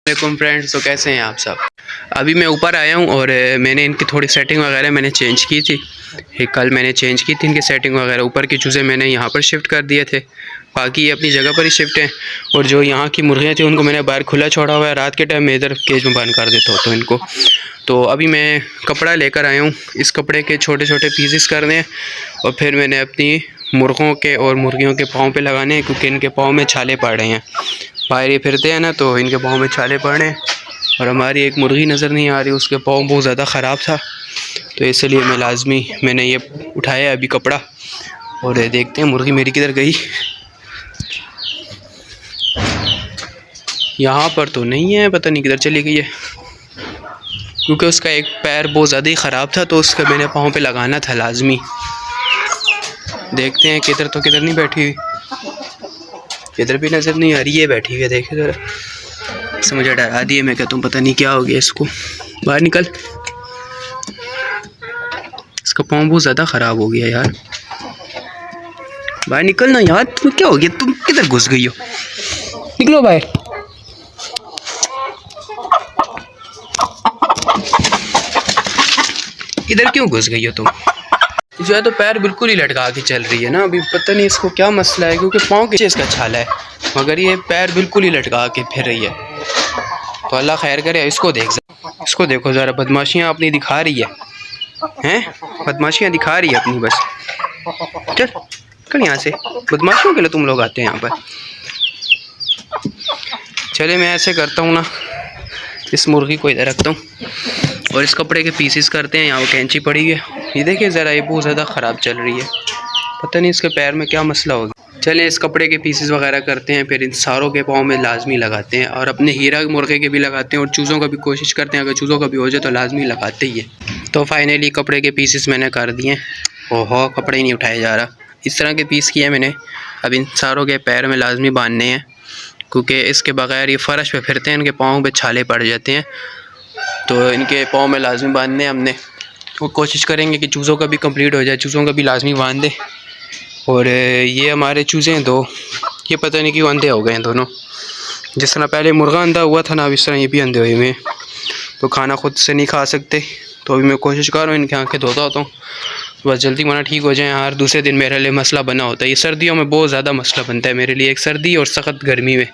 वालेकुम फ्रेंड्स, तो कैसे हैं आप सब। अभी मैं ऊपर आया हूं और मैंने इनकी थोड़ी सेटिंग वगैरह मैंने चेंज की थी। कल मैंने चेंज की थी इनकी सेटिंग वगैरह। ऊपर के चूज़े मैंने यहाँ पर शिफ्ट कर दिए थे, बाकी ये अपनी जगह पर ही शिफ्ट हैं। और जो यहाँ की मुर्गियाँ थी उनको मैंने बाहर खुला छोड़ा हुआ है। रात के टाइम मैं इधर केज में बंद कर देता होता हूँ इनको। तो अभी मैं कपड़ा लेकर आया हूँ, इस कपड़े के छोटे छोटे पीसेस करने हैं और फिर मैंने अपनी मुर्गों के और मुर्गियों के पाँव पे लगाने हैं, क्योंकि इनके पाँव में छाले पड़ रहे हैं। बाहर ये फिरते हैं ना, तो इनके पाँव में छाले पड़ रहे हैं। और हमारी एक मुर्गी नज़र नहीं आ रही, उसके पाँव बहुत ज़्यादा ख़राब था, तो इसलिए मैंने ये उठाया अभी कपड़ा। और देखते हैं मुर्गी मेरी किधर गई। यहाँ पर तो नहीं है, पता नहीं किधर चली गई है, क्योंकि उसका एक पैर बहुत ज़्यादा ही ख़राब था, तो उसका मैंने पाँव पे लगाना था लाजमी। देखते हैं किधर तो किधर नहीं बैठी हुई, इधर भी नज़र नहीं आ रही है बैठी हुई। देखे ज़रा, इससे मुझे डरा दिए। मैं कहता हूँ पता नहीं क्या हो गया इसको। बाहर निकल, इसका पाँव बहुत ज़्यादा ख़राब हो गया यार। बाहर निकल ना यार, तुम क्या हो गया, तुम किधर घुस गई हो, निकलो बाहर। इधर क्यों घुस गई हो तुम। जो है तो पैर बिल्कुल ही लटका के चल रही है ना, अभी पता नहीं इसको क्या मसला है, क्योंकि पाँव के इसका छाला है, मगर ये पैर बिल्कुल ही लटका के फिर रही है। तो अल्लाह खैर करे। इसको देखो ज़रा, बदमाशियाँ अपनी दिखा रही है, हैं बदमाशियाँ दिखा रही है अपनी बस। चल कल यहाँ से, बदमाशियों के लिए तुम लोग आते हैं यहाँ पर। चले मैं ऐसे करता हूँ ना, इस मुर्गी को इधर रखता हूँ और इस कपड़े के पीसेस करते हैं। यहाँ वो कैंची पड़ी है, ये देखिए ज़रा, ये बहुत ज़्यादा ख़राब चल रही है, पता नहीं इसके पैर में क्या मसला होगा। चलें इस कपड़े के पीसेस वगैरह करते हैं, फिर इन सारों के पाँव में लाजमी लगाते हैं, और अपने हीरा मुर्गे के भी लगाते हैं, और चूज़ों का भी कोशिश करते हैं, अगर चूज़ों का भी हो जाए तो लाजमी लगाते ही है। तो फाइनली कपड़े के पीसेस मैंने कर दिए। ओहो, कपड़े ही नहीं उठाया जा रहा। इस तरह के पीस किए मैंने। अब इन सारों के पैर में लाजमी बांधने हैं, क्योंकि इसके बगैर ये फ़र्श पे फिरते हैं, इनके पाँव पे छाले पड़ जाते हैं, तो इनके पाँव में लाजमी बांधने हैं हमने। वो कोशिश करेंगे कि चूज़ों का भी कंप्लीट हो जाए, चूज़ों का भी लाजमी बांध दे। और ये हमारे चूज़े हैं दो, ये पता नहीं क्यों अंधे हो गए हैं दोनों। जिस तरह पहले मुर्गा अंधा हुआ था ना, अब इस तरह ये भी अंधे हुए हैं, तो खाना खुद से नहीं खा सकते। तो अभी मैं कोशिश कर रहा हूँ इनकी आँखें धोता होता हूँ, बस जल्दी माना ठीक हो जाए। हर दूसरे दिन मेरे लिए मसला बना होता है। ये सर्दियों में बहुत ज़्यादा मसला बनता है मेरे लिए, एक सर्दी और सख्त गर्मी में,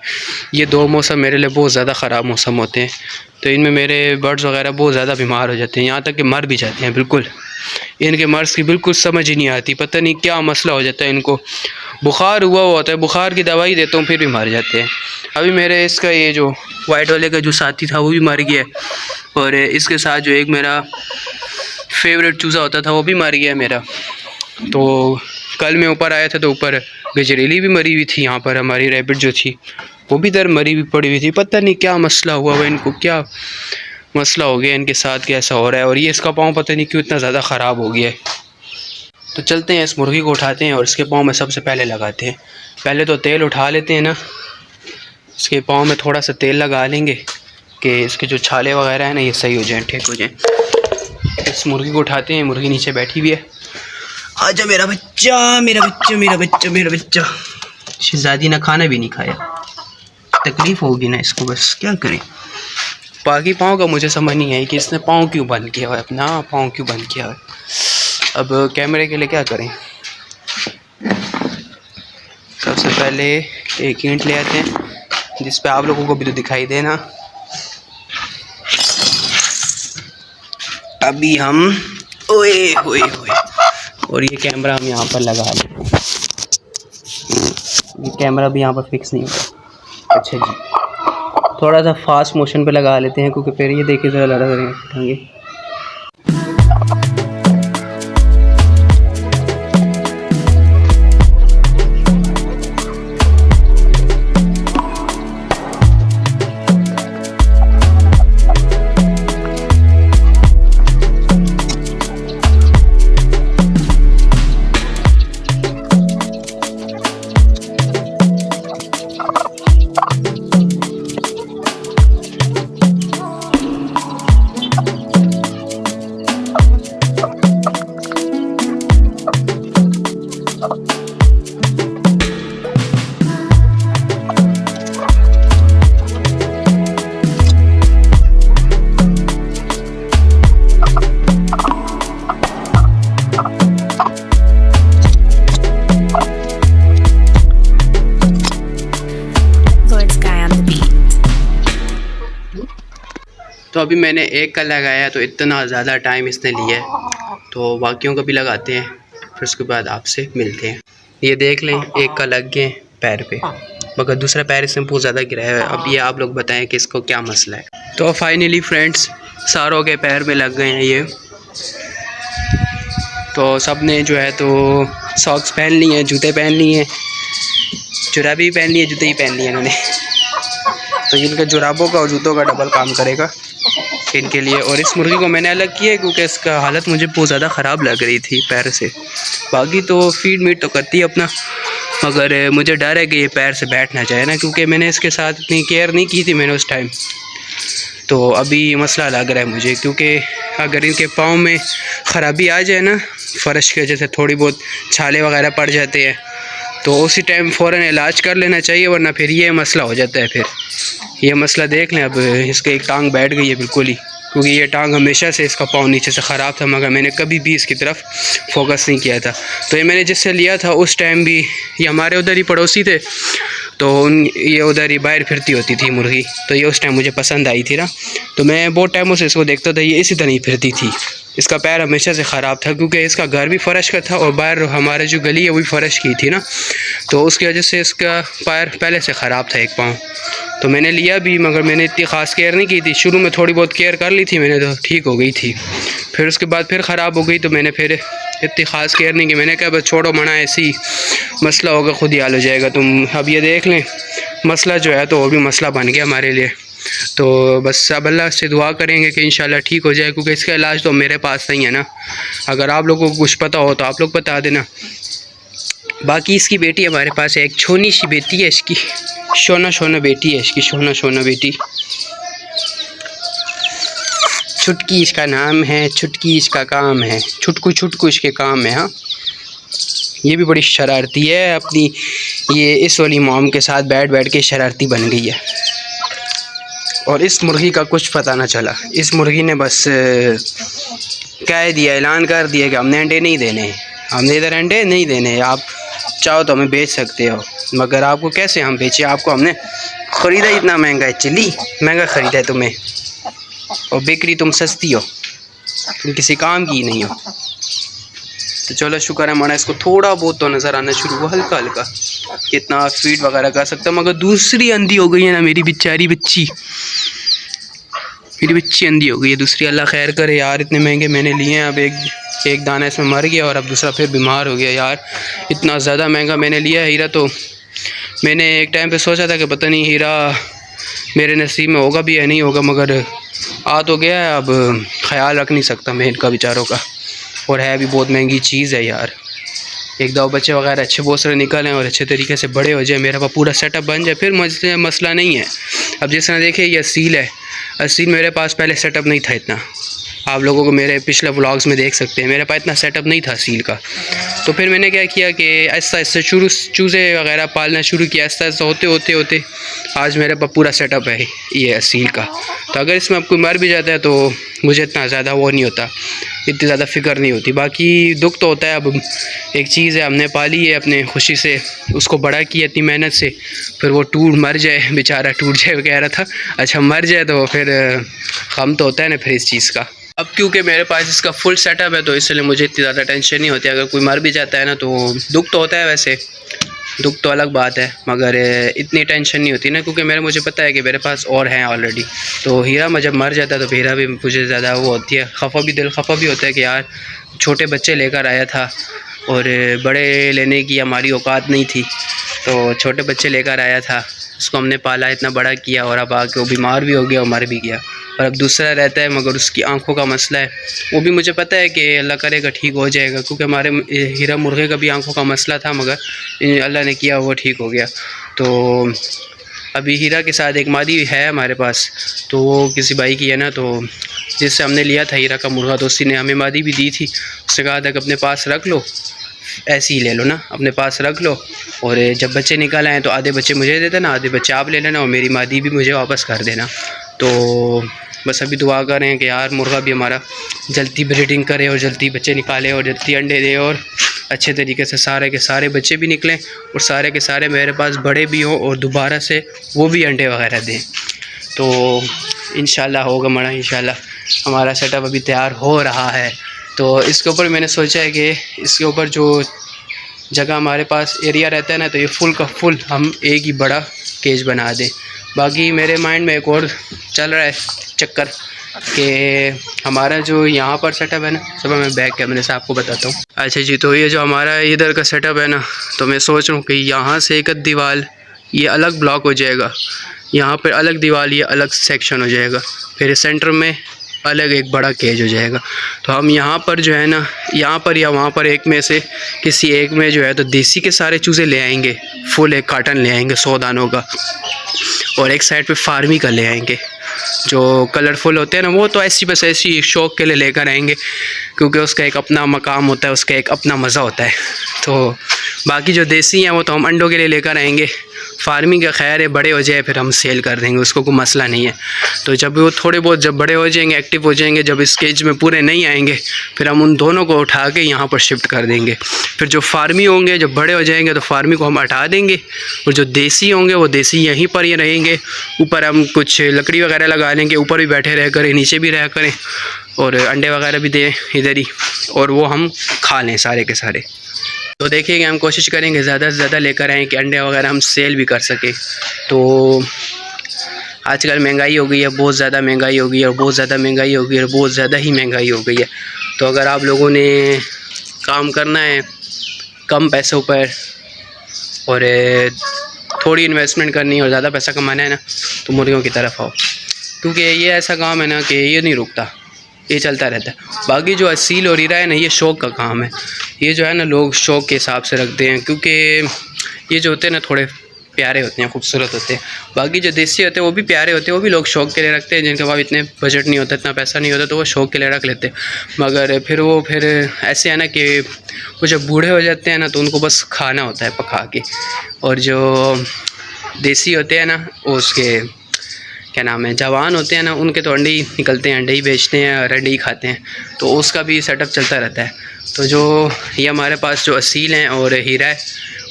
ये दो मौसम मेरे लिए बहुत ज़्यादा ख़राब मौसम होते हैं। तो इनमें मेरे बर्ड्स वगैरह बहुत ज़्यादा बीमार हो जाते हैं, यहाँ तक कि मर भी जाते हैं बिल्कुल। इनके मर्ज़ की बिल्कुल समझ ही नहीं आती, पता नहीं क्या मसला हो जाता है इनको। बुखार हुआ होता है, बुखार की दवाई देता हूँ फिर भी मर जाते हैं। अभी मेरे इसका ये जो वाइट वाले का जो साथी था वो भी मर गया, और इसके साथ जो एक मेरा फेवरेट चूज़ा होता था वो भी मर गया मेरा। तो कल मैं ऊपर आया था तो ऊपर गजरेली भी मरी हुई थी, यहाँ पर हमारी रैबिट जो थी वो भी इधर मरी हुई पड़ी हुई थी। पता नहीं क्या मसला हुआ हुआ इनको, क्या मसला हो गया इनके साथ, कैसा हो रहा है। और ये इसका पाँव पता नहीं क्यों इतना ज़्यादा ख़राब हो गया है। तो चलते हैं, इस मुर्गी को उठाते हैं और इसके पाँव में सबसे पहले लगाते हैं। पहले तो तेल उठा लेते हैं ना, इसके पाँव में थोड़ा सा तेल लगा लेंगे कि इसके जो छाले वगैरह हैं ना ये सही हो जाएँ, ठीक हो जाएँ। इस मुर्गी को उठाते हैं, मुर्गी नीचे बैठी हुई है। आजा मेरा बच्चा, मेरा बच्चा, मेरा बच्चा, मेरा बच्चा। शहजादी ने खाना भी नहीं खाया, तकलीफ़ होगी ना इसको, बस क्या करें। बाकी पाँव का मुझे समझ नहीं आई कि इसने पाँव क्यों बंद किया हुआ है, अपना पाँव क्यों बंद किया हुआ है। अब कैमरे के लिए क्या करें। सबसे पहले एक ईंट ले आते हैं जिस पे आप लोगों को भी तो दिखाई देना। अभी हम ओए होए होए, और ये कैमरा हम यहाँ पर लगा लेते हैं। ये कैमरा भी यहाँ पर फिक्स नहीं होगा। अच्छा जी, थोड़ा सा फास्ट मोशन पे लगा लेते हैं, क्योंकि फिर ये देखिए ज़रा लड़ा करेंगे। तो अभी मैंने एक का लगाया तो इतना ज़्यादा टाइम इसने लिया है, तो बाकियों का भी लगाते हैं, फिर उसके बाद आपसे मिलते हैं। ये देख लें, एक का लग गए पैर पे, मगर दूसरा पैर इसमें बहुत ज़्यादा गिरा है। अब ये आप लोग बताएं कि इसको क्या मसला है। तो फाइनली फ्रेंड्स, सारों के पैर में लग गए हैं ये। तो सब ने जो है तो सॉक्स पहन लिए हैं, जूते पहन लिए हैं, जुराबी भी पहन लिए, जूते ही पहन लिए इन्होंने। तो इनके जुराबों का और जूतों का डबल काम करेगा इनके लिए। और इस मुर्गी को मैंने अलग किया है क्योंकि इसका हालत मुझे बहुत ज़्यादा ख़राब लग रही थी पैर से। बाकी तो फीड मीट तो करती है अपना, मगर मुझे डर है कि ये पैर से बैठ ना जाए ना, क्योंकि मैंने इसके साथ इतनी केयर नहीं की थी मैंने उस टाइम। तो अभी मसला लग रहा है मुझे, क्योंकि अगर इनके पाँव में ख़राबी आ जाए ना, फ़र्श की वजह से थोड़ी बहुत छाले वगैरह पड़ जाते हैं, तो उसी टाइम फ़ौरन इलाज कर लेना चाहिए, वरना फिर ये मसला हो जाता है। फिर ये मसला देख लें। अब इसके एक टांग बैठ गई है बिल्कुल ही, क्योंकि ये टांग हमेशा से इसका पाँव नीचे से ख़राब था, मगर मैंने कभी भी इसकी तरफ फोकस नहीं किया था। तो ये मैंने जिससे लिया था उस टाइम भी ये हमारे उधर ही पड़ोसी थे, तो ये उधर ही बाहर फिरती होती थी मुर्गी, तो ये उस टाइम मुझे पसंद आई थी ना, तो मैं बहुत टाइमों से इसको देखता था, ये इसी तरह ही फिरती थी। इसका पैर हमेशा से ख़राब था, क्योंकि इसका घर भी फ़र्श का था और बाहर हमारे जो गली है वो भी फ़र्श की थी ना, तो उसकी वजह से इसका पैर पहले से ख़राब था एक पाँव। तो मैंने लिया भी, मगर मैंने इतनी ख़ास केयर नहीं की थी। शुरू में थोड़ी बहुत केयर कर ली थी मैंने, तो ठीक हो गई थी। फिर उसके बाद फिर ख़राब हो गई, तो मैंने फिर इतनी ख़ास केयर नहीं की। मैंने कहा बस छोड़ो मना, ऐसी मसला होगा खुद ही हल हो जाएगा। तुम अब ये देख लें, मसला जो है तो वो भी मसला बन गया हमारे लिए। तो बस अब अल्लाह से दुआ करेंगे कि इंशाल्लाह ठीक हो जाए, क्योंकि इसका इलाज तो मेरे पास नहीं है ना। अगर आप लोगों को कुछ पता हो तो आप लोग बता देना। बाकी इसकी बेटी हमारे पास है, एक छोटी सी बेटी है इसकी, शोना बेटी है इसकी, शोना बेटी। छुटकी इसका नाम है, छुटकी इसका काम है, छुटकू इसके काम है। हाँ, ये भी बड़ी शरारती है अपनी, ये इस वाली मॉम के साथ बैठ के शरारती बन गई है। और इस मुर्गी का कुछ पता ना चला, इस मुर्गी ने बस कह दिया, ऐलान कर दिया कि हमने अंडे नहीं देने, हमने इधर अंडे नहीं देने, आप चाहो तो हमें बेच सकते हो, मगर आपको कैसे हम बेचें, आपको हमने ख़रीदा इतना महंगा है, चिल्ली महंगा ख़रीदा है तुम्हें, और बिक्री तुम सस्ती हो, तुम किसी काम की नहीं हो। तो चलो शुक्र है हमारा, इसको थोड़ा बहुत तो नज़र आना शुरू हुआ, हल्का हल्का, कितना फीड वगैरह कर सकता। मगर दूसरी अंधी हो गई है ना मेरी बेचारी बच्ची, मेरी बच्ची अंधी हो गई है दूसरी। अल्लाह खैर करे यार, इतने महंगे मैंने लिए हैं, अब एक दाना इसमें मर गया और अब दूसरा फिर बीमार हो गया यार। इतना ज़्यादा महंगा मैंने लिया है हीरा, तो मैंने एक टाइम पे सोचा था कि पता नहीं हीरा मेरे नसीब में होगा भी या नहीं होगा, मगर आ तो गया है। अब ख्याल रख नहीं सकता मैं इनका बेचारों का, और है भी बहुत महंगी चीज़ है यार। एक दो बच्चे वगैरह अच्छे बहुत सारे निकलें और अच्छे तरीके से बड़े हो जाए, मेरा पूरा सेटअप बन जाए, फिर मुझे मसला नहीं है। अब जिस तरह देखिए ये असील है, असील मेरे पास पहले सेटअप नहीं था इतना, आप लोगों को मेरे पिछले व्लॉग्स में देख सकते हैं, मेरे पास इतना सेटअप नहीं था असील का। तो फिर मैंने क्या किया कि ऐसा ऐसे चूज़े वगैरह पालना शुरू किया, ऐसा ऐसा होते आज मेरे पास पूरा सेटअप है ये असील का। तो अगर इसमें अब कोई मर भी जाता है तो मुझे इतना ज़्यादा वो नहीं होता, इतनी ज़्यादा फ़िक्र नहीं होती। बाकी दुख तो होता है, अब एक चीज़ है हमने पाली है अपने खुशी से, उसको बड़ा किया इतनी मेहनत से, फिर वो मर जाए बेचारा, टूट जाए कह रहा था, अच्छा मर जाए तो फिर गम तो होता है ना फिर इस चीज़ का। अब क्योंकि मेरे पास इसका फुल सेटअप है तो इसलिए मुझे इतनी ज़्यादा टेंशन नहीं होती। अगर कोई मर भी जाता है ना तो दुख तो होता है, वैसे दुख तो अलग बात है, मगर इतनी टेंशन नहीं होती ना, क्योंकि मुझे पता है कि मेरे पास और हैं ऑलरेडी। तो हीरा में जब मर जाता है तो हीरा भी मुझे ज़्यादा वो होती है, दिल खफा भी होता है कि यार छोटे बच्चे लेकर आया था और बड़े लेने की हमारी औकात नहीं थी, तो छोटे बच्चे लेकर आया था, उसको हमने पाला, इतना बड़ा किया, और अब आके वो बीमार भी हो गया और मर भी गया। और अब दूसरा रहता है, मगर उसकी आंखों का मसला है, वो भी मुझे पता है कि अल्लाह करेगा ठीक हो जाएगा, क्योंकि हमारे हीरा मुर्गे का भी आंखों का मसला था, मगर अल्लाह ने किया वो ठीक हो गया। तो अभी हीरा के साथ एक मादी है हमारे पास, तो वो किसी भाई की है ना, तो जिससे हमने लिया था हीरा का मुर्गा, तो उसी ने हमें मादी भी दी थी। उसने कहा था कि अपने पास रख लो, ऐसे ही ले लो ना, अपने पास रख लो, और जब बच्चे निकल आएँ तो आधे बच्चे मुझे दे देना, आधे बच्चे आप ले लेना, और मेरी मादी भी मुझे वापस कर देना। तो बस अभी दुआ करें कि यार मुर्गा भी हमारा जल्दी ब्रीडिंग करे और जल्दी बच्चे निकाले और जल्दी अंडे दे, और अच्छे तरीके से सारे के सारे बच्चे भी निकलें, और सारे के सारे मेरे पास बड़े भी हों और दोबारा से वो भी अंडे वगैरह दें। तो इंशाल्लाह होगा मड़ा, इंशाल्लाह। हमारा सेटअप अभी तैयार हो रहा है। तो इसके ऊपर मैंने सोचा है कि इसके ऊपर जो जगह हमारे पास एरिया रहता है ना, तो ये फुल का फुल हम एक ही बड़ा केज बना दें। बाकी मेरे माइंड में एक और चल रहा है चक्कर कि हमारा जो यहाँ पर सेटअप है ना, सब मैं बैक कैमरे से आपको बताता हूँ। अच्छा जी, तो ये जो हमारा इधर का सेटअप है ना, तो मैं सोच रहा हूँ कि यहाँ से एक दीवार ये अलग ब्लॉक हो जाएगा, यहाँ पर अलग दीवार ये अलग सेक्शन हो जाएगा, फिर सेंटर में अलग एक बड़ा केज हो जाएगा। तो हम यहाँ पर जो है ना, यहाँ पर या वहाँ पर एक में से किसी एक में जो है तो देसी के सारे चूज़े ले आएंगे, फुल एक कार्टन ले आएंगे 100 दानों का, और एक साइड पे फार्मी का ले आएंगे। जो कलरफुल होते हैं ना, वो तो ऐसी बस ऐसी शौक़ के लिए लेकर आएंगे, क्योंकि उसका एक अपना मकाम होता है, उसका एक अपना मज़ा होता है। तो बाकी जो देसी हैं वो तो हम अंडों के लिए लेकर आएंगे। फार्मिंग का खैर है, बड़े हो जाए फिर हम सेल कर देंगे, उसको कोई मसला नहीं है। तो जब वो थोड़े बहुत जब बड़े हो जाएंगे, एक्टिव हो जाएंगे, जब इस केज में पूरे नहीं आएंगे, फिर हम उन दोनों को उठा के यहाँ पर शिफ्ट कर देंगे। फिर जो फार्मी होंगे, जब बड़े हो जाएंगे तो फार्मी को हम हटा देंगे, और जो देसी होंगे वो देसी यहीं पर ही रहेंगे। ऊपर हम कुछ लकड़ी वगैरह लगा लेंगे, ऊपर भी बैठे रह करें, नीचे भी रह करें, और अंडे वगैरह भी दें इधर ही, और वो हम खा लें सारे के सारे। तो देखिएगा, हम कोशिश करेंगे ज़्यादा से ज़्यादा लेकर आएँ कि अंडे वगैरह हम सेल भी कर सकें। तो आजकल महंगाई हो गई है, बहुत ज़्यादा महंगाई हो गई है, और बहुत ज़्यादा महंगाई हो गई है, और बहुत ज़्यादा ही महंगाई हो गई है। तो अगर आप लोगों ने काम करना है कम पैसों पर और थोड़ी इन्वेस्टमेंट करनी है और ज़्यादा पैसा कमाना है ना, तो मुर्गियों की तरफ आओ, क्योंकि ये ऐसा काम है ना कि ये नहीं रुकता, ये चलता रहता है। बाकी जो असील और हीरा है ना, ये शौक़ का काम है। ये जो है ना, लोग शौक़ के हिसाब से रखते हैं, क्योंकि ये जो होते हैं ना थोड़े प्यारे होते हैं, खूबसूरत होते हैं। बाकी जो देसी होते हैं वो भी प्यारे होते हैं, वो भी लोग शौक़ के लिए रखते हैं। जिनके पास इतने बजट नहीं होता, इतना पैसा नहीं होता, तो वो शौक़ के लिए रख लेते हैं। मगर फिर ऐसे है ना कि वो जब बूढ़े हो जाते हैं ना, तो उनको बस खाना होता है पका के। और जो देसी होते हैं ना, वो उसके क्या नाम है, जवान होते हैं ना, उनके तो अंडे ही निकलते हैं, अंडे ही बेचते हैं और अंडे ही खाते हैं। तो उसका भी सेटअप चलता रहता है। तो जो ये हमारे पास जो असील हैं और हीरा है,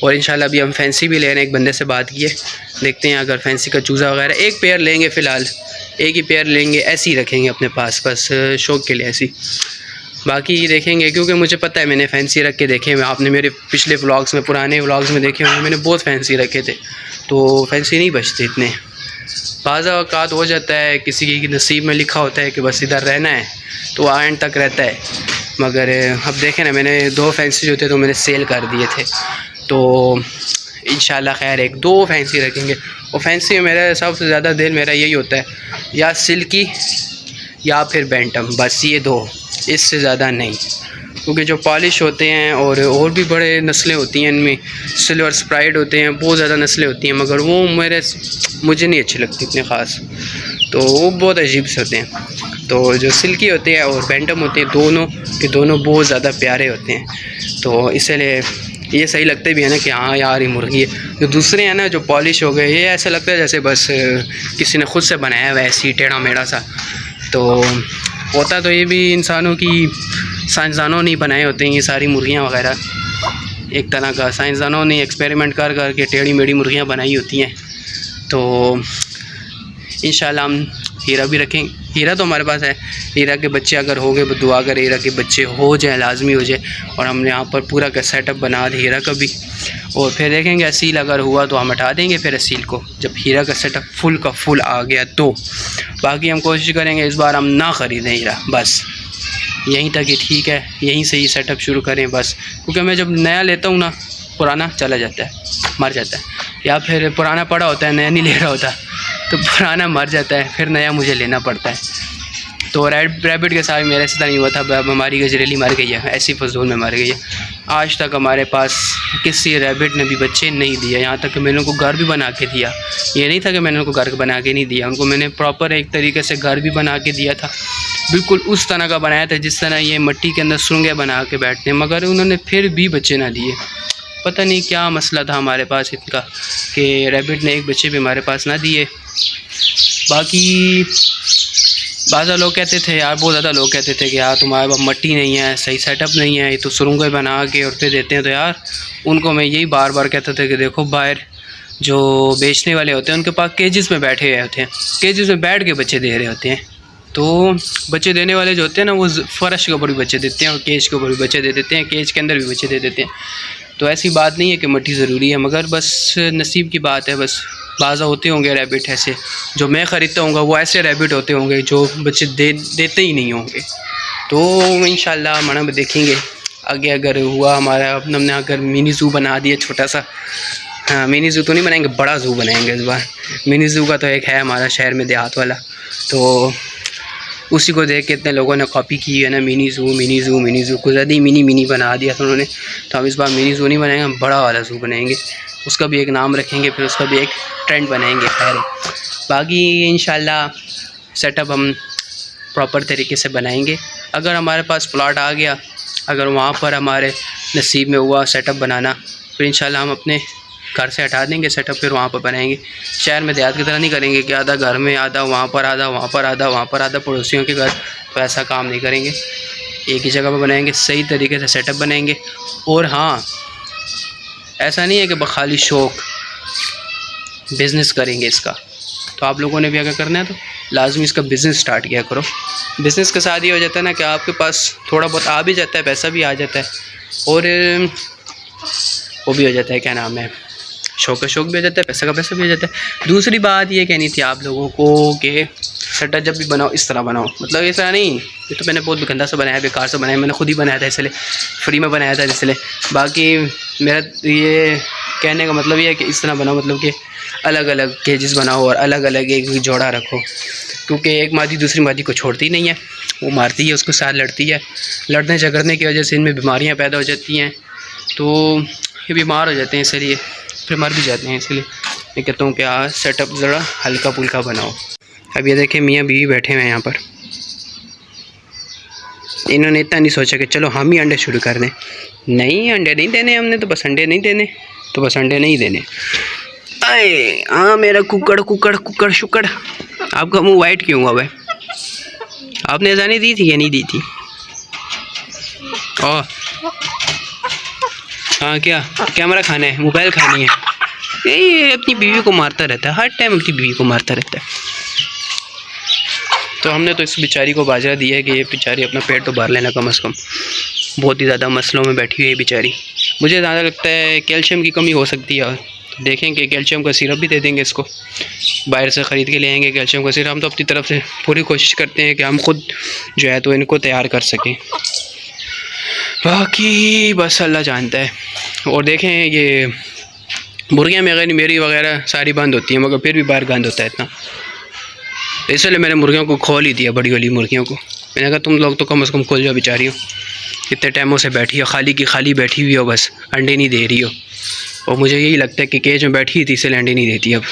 और इंशाल्लाह अभी हम फैंसी भी ले रहे हैं। एक बंदे से बात की है, देखते हैं अगर फैंसी का चूज़ा वगैरह एक पेयर लेंगे, फ़िलहाल एक ही पेयर लेंगे, ऐसे ही रखेंगे अपने पास बस शौक़ के लिए ऐसी। बाकी देखेंगे, क्योंकि मुझे पता है, मैंने फैंसी रख के देखे हैं। आपने मेरे पिछले व्लॉग्स में, पुराने व्लॉग्स में देखे होंगे, मैंने बहुत फैंसी रखे थे। तो फैंसी नहीं बचते इतने, बाज़ा औक़ात हो जाता है किसी की नसीब में लिखा होता है कि बस इधर रहना है, तो एंड तक रहता है। मगर अब देखें ना, मैंने 2 फैंसी जो थे तो मैंने सेल कर दिए थे। तो इंशाल्लाह खैर 1-2 फैंसी रखेंगे। और फैंसी में मेरा सबसे ज़्यादा दिल मेरा यही होता है, या सिल्की या फिर बैंटम, बस ये 2, इससे ज़्यादा नहीं। क्योंकि जो पॉलिश होते हैं और भी बड़े नस्लें होती हैं, इनमें सिल्वर स्प्राइड होते हैं, बहुत ज़्यादा नस्लें होती हैं, मगर वो मुझे नहीं अच्छी लगती इतने ख़ास। तो वो बहुत अजीब से होते हैं। तो जो सिल्की होते हैं और बैंटम होते हैं, दोनों बहुत ज़्यादा प्यारे होते हैं। तो इसलिए ये सही लगते भी है ना कि हाँ यार ये मुर्गी है। जो दूसरे हैं ना, जो पॉलिश हो गए, ये ऐसा लगता है जैसे बस किसी ने ख़ुद से बनाया हुआ है, ऐसी टेढ़ा मेढ़ा सा। तो होता तो ये भी इंसानों की, साइंसदानों ने बनाए होते हैं ये सारी मुर्गियाँ वगैरह। एक तरह का साइंसदानों ने एक्सपेरिमेंट कर के टेढ़ी मेढ़ी मुर्गियाँ बनाई होती हैं। तो इंशाल्लाह हम हीरा भी रखेंगे। हीरा तो हमारे पास है, हीरा के बच्चे अगर हो गए, दुआ करें हीरा के बच्चे हो जाए, लाजमी हो जाए। और हमने यहाँ पर पूरा का सेटअप बना दिया हीरा का भी। और फिर देखेंगे असील अगर हुआ तो हम हटा देंगे फिर असील को, जब हीरा का सेटअप फुल का फुल आ गया तो। बाकी हम कोशिश करेंगे इस बार हम ना ख़रीदें हीरा, बस यहीं तक ही ठीक है, यहीं से ही सेटअप शुरू करें बस। क्योंकि मैं जब नया लेता हूँ ना, पुराना चला जाता है, मर जाता है, या फिर पुराना पड़ा होता है, नया नहीं ले रहा होता, तो पुराना मर जाता है, फिर नया मुझे लेना पड़ता है। तो रैबिट के साथ मेरे साथ नहीं हुआ था, हमारी गजरेली मर गई है, ऐसी फजूल में मर गई है। आज तक हमारे पास किसी रैबिट ने भी बच्चे नहीं दिए, यहाँ तक कि मैंने उनको घर भी बना के दिया। ये नहीं था कि मैंने उनको घर बना के नहीं दिया, उनको मैंने प्रॉपर एक तरीके से घर भी बना के दिया था, बिल्कुल उस तरह का बनाया था जिस तरह ये मिट्टी के अंदर सुरंगें बना के बैठते हैं, मगर उन्होंने फिर भी बच्चे ना दिए। पता नहीं क्या मसला था हमारे पास इनका कि रैबिट ने एक बच्चे भी हमारे पास ना दिए। बाकी बाज़ा लोग कहते थे यार, बहुत ज़्यादा लोग कहते थे कि यार तुम्हारे पास मिट्टी नहीं है, सही सेटअप नहीं है, ये तो सुरंगें बना के और फिर देते हैं। तो यार उनको मैं यही बार बार कहता था कि देखो बाहर जो बेचने वाले होते हैं उनके पास केजेस में बैठे हुए होते हैं, केजेस में बैठ के बच्चे दे रहे होते हैं। तो बच्चे देने वाले जो होते हैं ना वो फ़र्श के ऊपर भी बच्चे देते हैं और केज के ऊपर भी बच्चे दे देते हैं, केज के अंदर भी बच्चे दे देते हैं। तो ऐसी बात नहीं है कि मट्टी ज़रूरी है, मगर बस नसीब की बात है। बस बाज़ा होते होंगे रैबिट ऐसे, जो मैं ख़रीदता हूँ वो ऐसे रैबिट होते होंगे जो बच्चे देते ही नहीं होंगे। तो इंशाल्लाह मना देखेंगे आगे, अगर हुआ हमारा, हमने अगर मिनी ज़ू बना दिया छोटा सा। हाँ, मिनी ज़ू तो नहीं बनाएंगे, बड़ा ज़ू बनाएंगे इस बार। मिनी ज़ू का तो एक है हमारा शहर में देहात वाला, तो उसी को देख के इतने लोगों ने कॉपी की है ना, mini zoo mini zoo mini zoo, कुछ ज़्यादा ही मिनी बना दिया था उन्होंने। तो हम इस बार मिनी ज़ू नहीं बनाएंगे, हम बड़ा वाला ज़ू बनाएंगे, उसका भी एक नाम रखेंगे, फिर उसका भी एक ट्रेंड बनाएंगे। खैर बाकी इंशाल्लाह सेटअप हम प्रॉपर तरीके से बनाएंगे। अगर हमारे पास प्लॉट आ गया, अगर वहाँ पर हमारे नसीब में हुआ सेटअप बनाना, फिर इंशाल्लाह हम अपने घर से हटा देंगे सेटअप, फिर वहाँ पर बनाएंगे। शहर में देहात की तरह नहीं करेंगे कि आधा घर में, आधा वहाँ पर, आधा वहाँ पर, आधा वहाँ पर, आधा पड़ोसियों के घर। तो ऐसा काम नहीं करेंगे, एक ही जगह पर बनाएंगे, सही तरीके से सेटअप बनाएंगे। और हाँ, ऐसा नहीं है कि खाली शौक़, बिज़नेस करेंगे इसका। तो आप लोगों ने भी अगर करना है तो लाजमी इसका बिज़नेस स्टार्ट किया करो। बिज़नेस के साथ ये हो जाता है ना कि आपके पास थोड़ा बहुत आ भी जाता है, पैसा भी आ जाता है, और वो भी हो जाता है, क्या नाम है, शौक़ का शौक़ भी हो जाता है, पैसा का पैसा भी हो जाता है। दूसरी बात ये कहनी थी आप लोगों को कि सेटअप जब भी बनाओ इस तरह बनाओ, मतलब इस तरह नहीं, ये तो मैंने बहुत गंदा सा बनाया, बेकार सा बनाया, मैंने खुद ही बनाया था, इसलिए फ्री में बनाया था इसलिए। बाकी मेरा ये कहने का मतलब ये है कि इस तरह बनाओ, मतलब कि अलग अलग केजेस बनाओ और अलग अलग एक जोड़ा रखो, क्योंकि एक मादी दूसरी मादी को छोड़ती नहीं है, वो मारती है, उसके साथ लड़ती है। लड़ने झगड़ने की वजह से इनमें बीमारियाँ पैदा हो जाती हैं, तो ये बीमार हो जाते हैं, इसलिए फिर मर भी जाते हैं। इसलिए मैं कहता हूँ कि आज सेटअप ज़रा हल्का फुल्का बनाओ। अब ये देखें मियाँ बीवी बैठे हुए हैं यहाँ पर, इन्होंने इतना नहीं सोचा कि चलो हम ही अंडे शुरू कर दें। नहीं, अंडे नहीं देने हमने, तो बस अंडे नहीं देने, तो बस अंडे नहीं देने। अरे हाँ, मेरा कुकड़ कुकड़ कुकड़ शुकड़। आपका मुंह वाइट क्यों हुआ भाई? आपने अज़ानी दी थी या नहीं दी थी? ओह हाँ, क्या कैमरा खाना है, मोबाइल खानी है। ये अपनी बीवी को मारता रहता है, हर टाइम अपनी बीवी को मारता रहता है। तो हमने तो इस बेचारी को बाजरा दिया है कि ये बेचारी अपना पेट तो भर लेना कम से कम। बहुत ही ज़्यादा मसलों में बैठी हुई है बेचारी। मुझे ज़्यादा लगता है कैल्शियम की कमी हो सकती है, और देखेंगे कैल्शियम का सिरप भी दे देंगे इसको, बाहर से ख़रीद के ले आएंगे कैल्शियम का सिरप। हम तो अपनी तरफ से पूरी कोशिश करते हैं कि हम खुद जो है तो इनको तैयार कर सकें, बाकी बस अल्लाह जानता है। और देखें ये मुर्गियाँ मेरी वगैरह सारी बंद होती हैं, मगर फिर भी बाहर गंद होता है इतना, इसलिए मैंने मुर्गियों को खोल ही दिया, बड़ी वाली मुर्गियों को। मैंने कहा तुम लोग तो कम से कम खोल जाओ बेचारियों, इतने टाइमों से बैठी हो, खाली की खाली बैठी हुई हो, बस अंडे नहीं दे रही हो। और मुझे यही लगता है कि केज में बैठी थी इसलिए अंडे नहीं देती अब।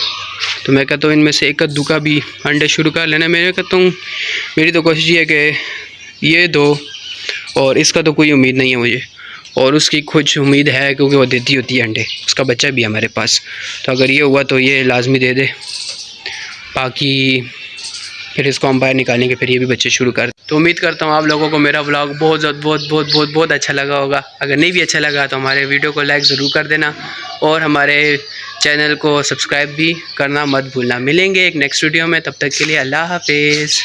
तो मैं कहता हूँ इनमें से एक दुका भी अंडे शुरू कर लेना। मैं कहता हूँ मेरी तो कोशिश ये है कि ये दो, और इसका तो कोई उम्मीद नहीं है मुझे, और उसकी कुछ उम्मीद है क्योंकि वो देती होती है अंडे, उसका बच्चा भी है हमारे पास। तो अगर ये हुआ तो ये लाजमी दे दे, बाकी फिर इसको हम बाहर निकालेंगे, फिर ये भी बच्चे शुरू कर। तो उम्मीद करता हूँ आप लोगों को मेरा व्लॉग बहुत अच्छा लगा होगा। अगर नहीं भी अच्छा लगा तो हमारे वीडियो को लाइक ज़रूर कर देना, और हमारे चैनल को सब्सक्राइब भी करना मत भूलना। मिलेंगे एक नेक्स्ट वीडियो में, तब तक के लिए अल्लाह हाफिज़।